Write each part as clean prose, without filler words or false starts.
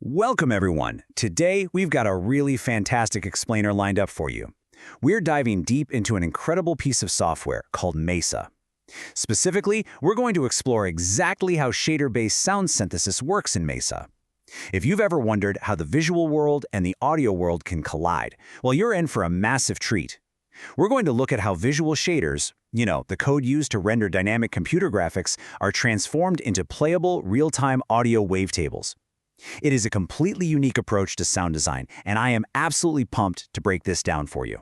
Welcome, everyone. Today, we've got a really fantastic explainer lined up for you. We're diving deep into an incredible piece of software called MESA. Specifically, we're going to explore exactly how shader-based sound synthesis works in MESA. If you've ever wondered how the visual world and the audio world can collide, well, you're in for a massive treat. We're going to look at how visual shaders, the code used to render dynamic computer graphics, are transformed into playable, real-time audio wavetables. It is a completely unique approach to sound design, and I am absolutely pumped to break this down for you.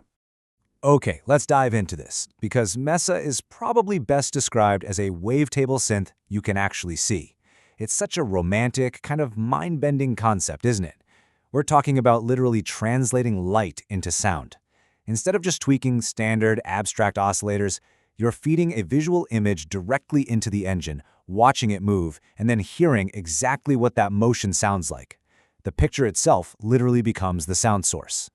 Okay, let's dive into this, because MESA is probably best described as a wavetable synth you can actually see. It's such a romantic, kind of mind-bending concept, isn't it? We're talking about literally translating light into sound. Instead of just tweaking standard abstract oscillators, you're feeding a visual image directly into the engine, watching it move, and then hearing exactly what that motion sounds like. The picture itself literally becomes the sound source.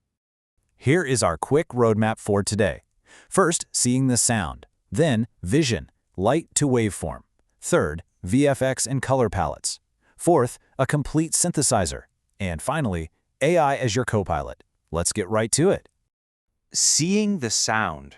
Here is our quick roadmap for today. First, seeing the sound. Then, vision, light to waveform. Third, VFX and color palettes. Fourth, a complete synthesizer. And finally, AI as your co-pilot. Let's get right to it. Seeing the sound.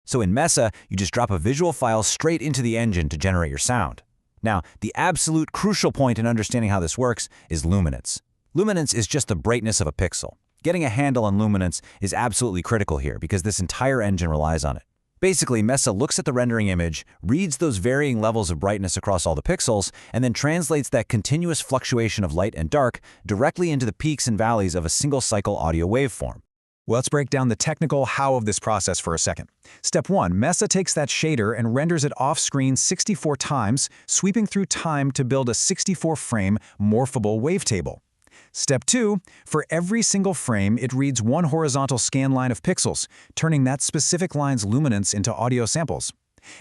So in MESA, you just drop a visual file straight into the engine to generate your sound. Now, the absolute crucial point in understanding how this works is luminance. Luminance is just the brightness of a pixel. Getting a handle on luminance is absolutely critical here because this entire engine relies on it. Basically, MESA looks at the rendering image, reads those varying levels of brightness across all the pixels, and then translates that continuous fluctuation of light and dark directly into the peaks and valleys of a single-cycle audio waveform. Well, let's break down the technical how of this process for a second. Step 1, MESA takes that shader and renders it off-screen 64 times, sweeping through time to build a 64-frame morphable wavetable. Step 2, for every single frame, it reads one horizontal scan line of pixels, turning that specific line's luminance into audio samples.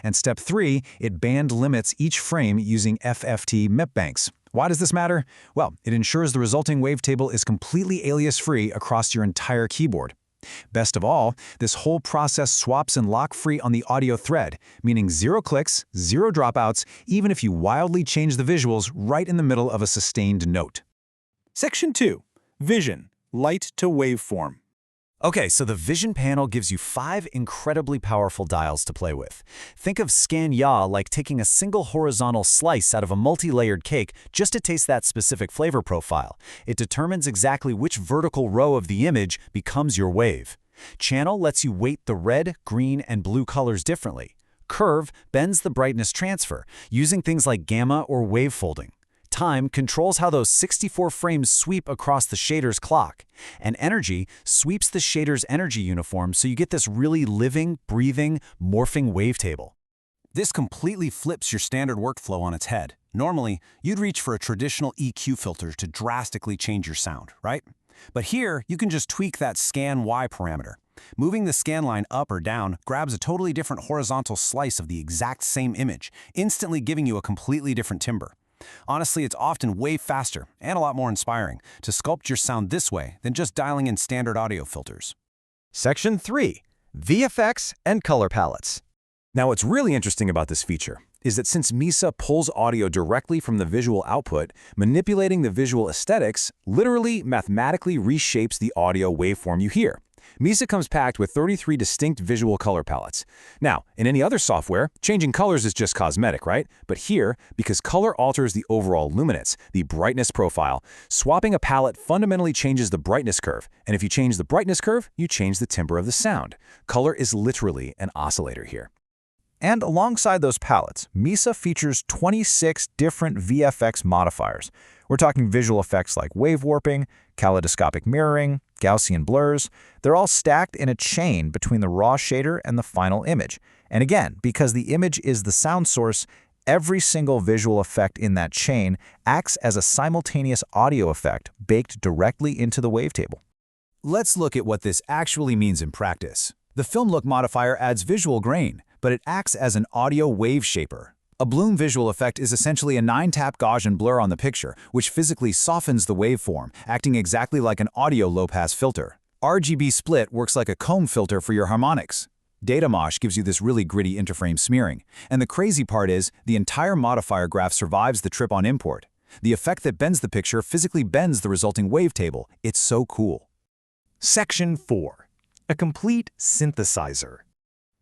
And Step 3, it band limits each frame using FFT MIP banks. Why does this matter? Well, it ensures the resulting wavetable is completely alias-free across your entire keyboard. Best of all, this whole process swaps and lock-free on the audio thread, meaning 0 clicks, 0 dropouts, even if you wildly change the visuals right in the middle of a sustained note. Section 2. Vision, light to waveform. Okay, so the Vision panel gives you 5 incredibly powerful dials to play with. Think of Scan Ya like taking a single horizontal slice out of a multi-layered cake just to taste that specific flavor profile. It determines exactly which vertical row of the image becomes your wave. Channel lets you weight the red, green, and blue colors differently. Curve bends the brightness transfer, using things like gamma or wave folding. Time controls how those 64 frames sweep across the shader's clock, and energy sweeps the shader's energy uniform so you get this really living, breathing, morphing wavetable. This completely flips your standard workflow on its head. Normally, you'd reach for a traditional EQ filter to drastically change your sound, right? But here, you can just tweak that scan Y parameter. Moving the scan line up or down grabs a totally different horizontal slice of the exact same image, instantly giving you a completely different timbre. Honestly, it's often way faster and a lot more inspiring to sculpt your sound this way than just dialing in standard audio filters. Section 3. VFX and color palettes. Now, what's really interesting about this feature is that since MESA pulls audio directly from the visual output, manipulating the visual aesthetics literally mathematically reshapes the audio waveform you hear. MESA comes packed with 33 distinct visual color palettes. Now, in any other software, changing colors is just cosmetic, right? But here, because color alters the overall luminance, the brightness profile, swapping a palette fundamentally changes the brightness curve. And if you change the brightness curve, you change the timbre of the sound. Color is literally an oscillator here. And alongside those palettes, MESA features 26 different VFX modifiers. We're talking visual effects like wave warping, kaleidoscopic mirroring, Gaussian blurs. They're all stacked in a chain between the raw shader and the final image. And again, because the image is the sound source, every single visual effect in that chain acts as a simultaneous audio effect baked directly into the wavetable. Let's look at what this actually means in practice. The film look modifier adds visual grain, but it acts as an audio wave shaper. A bloom visual effect is essentially a 9-tap Gaussian blur on the picture, which physically softens the waveform, acting exactly like an audio low-pass filter. RGB split works like a comb filter for your harmonics. Data mosh gives you this really gritty interframe smearing. And the crazy part is, the entire modifier graph survives the trip on import. The effect that bends the picture physically bends the resulting wavetable. It's so cool. Section 4. A complete synthesizer.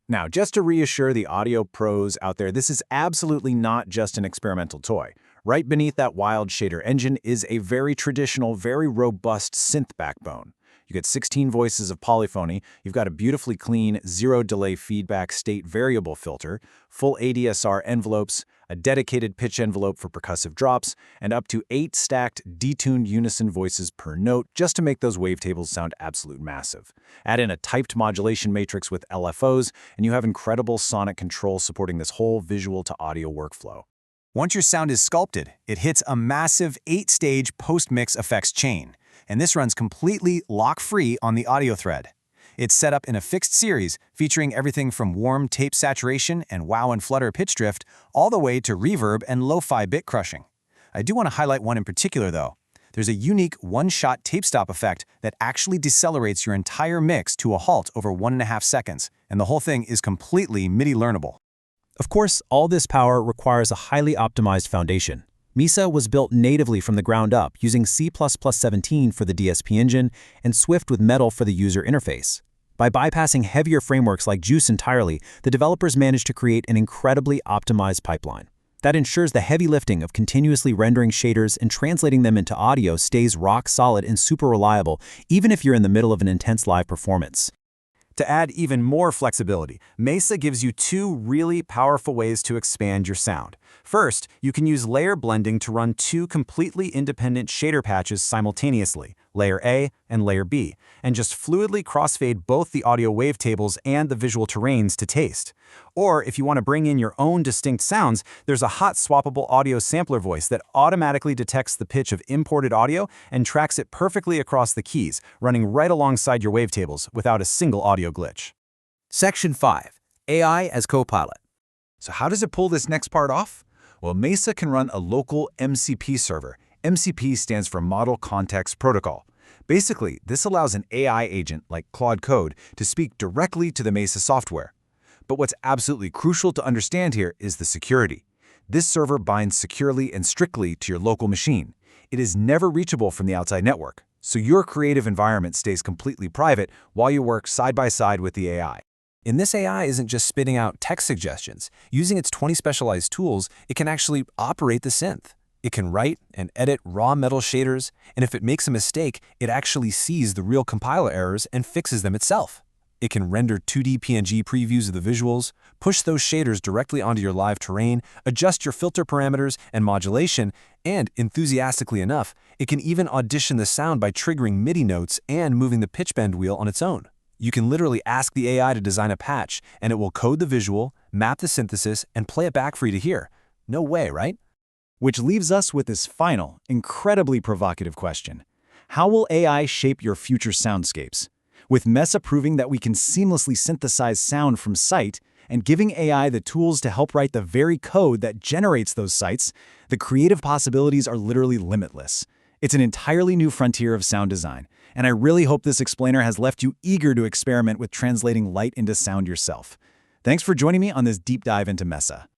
Now, just to reassure the audio pros out there, this is absolutely not just an experimental toy. Right beneath that wild shader engine is a very traditional, very robust synth backbone. You get 16 voices of polyphony, you've got a beautifully clean, zero-delay feedback state variable filter, full ADSR envelopes, a dedicated pitch envelope for percussive drops, and up to 8 stacked, detuned unison voices per note just to make those wavetables sound absolute massive. Add in a typed modulation matrix with LFOs, and you have incredible sonic control supporting this whole visual-to-audio workflow. Once your sound is sculpted, it hits a massive 8-stage post-mix effects chain, and this runs completely lock-free on the audio thread. It's set up in a fixed series featuring everything from warm tape saturation and wow and flutter pitch drift all the way to reverb and lo-fi bit crushing. I do want to highlight one in particular though. There's a unique one-shot tape stop effect that actually decelerates your entire mix to a halt over 1.5 seconds, and the whole thing is completely MIDI learnable. Of course, all this power requires a highly optimized foundation. MESA was built natively from the ground up using C++17 for the DSP engine and Swift with Metal for the user interface. By bypassing heavier frameworks like Juice entirely, the developers managed to create an incredibly optimized pipeline. That ensures the heavy lifting of continuously rendering shaders and translating them into audio stays rock solid and super reliable, even if you're in the middle of an intense live performance. To add even more flexibility, MESA gives you 2 really powerful ways to expand your sound. First, you can use layer blending to run 2 completely independent shader patches simultaneously, layer A and layer B, and just fluidly crossfade both the audio wavetables and the visual terrains to taste. Or if you want to bring in your own distinct sounds, there's a hot swappable audio sampler voice that automatically detects the pitch of imported audio and tracks it perfectly across the keys, running right alongside your wavetables without a single audio glitch. Section 5. AI as Copilot. So how does it pull this next part off? Well, MESA can run a local MCP server. MCP stands for Model Context Protocol. Basically, this allows an AI agent like Claude Code to speak directly to the MESA software. But what's absolutely crucial to understand here is the security. This server binds securely and strictly to your local machine. It is never reachable from the outside network, so your creative environment stays completely private while you work side by side with the AI. And this AI isn't just spitting out text suggestions. Using its 20 specialized tools, it can actually operate the synth. It can write and edit raw metal shaders, and if it makes a mistake, it actually sees the real compiler errors and fixes them itself. It can render 2D PNG previews of the visuals, push those shaders directly onto your live terrain, adjust your filter parameters and modulation, and, enthusiastically enough, it can even audition the sound by triggering MIDI notes and moving the pitch bend wheel on its own. You can literally ask the AI to design a patch, and it will code the visual, map the synthesis, and play it back for you to hear. No way, right? Which leaves us with this final, incredibly provocative question. How will AI shape your future soundscapes? With MESA proving that we can seamlessly synthesize sound from sight and giving AI the tools to help write the very code that generates those sites, the creative possibilities are literally limitless. It's an entirely new frontier of sound design, and I really hope this explainer has left you eager to experiment with translating light into sound yourself. Thanks for joining me on this deep dive into MESA.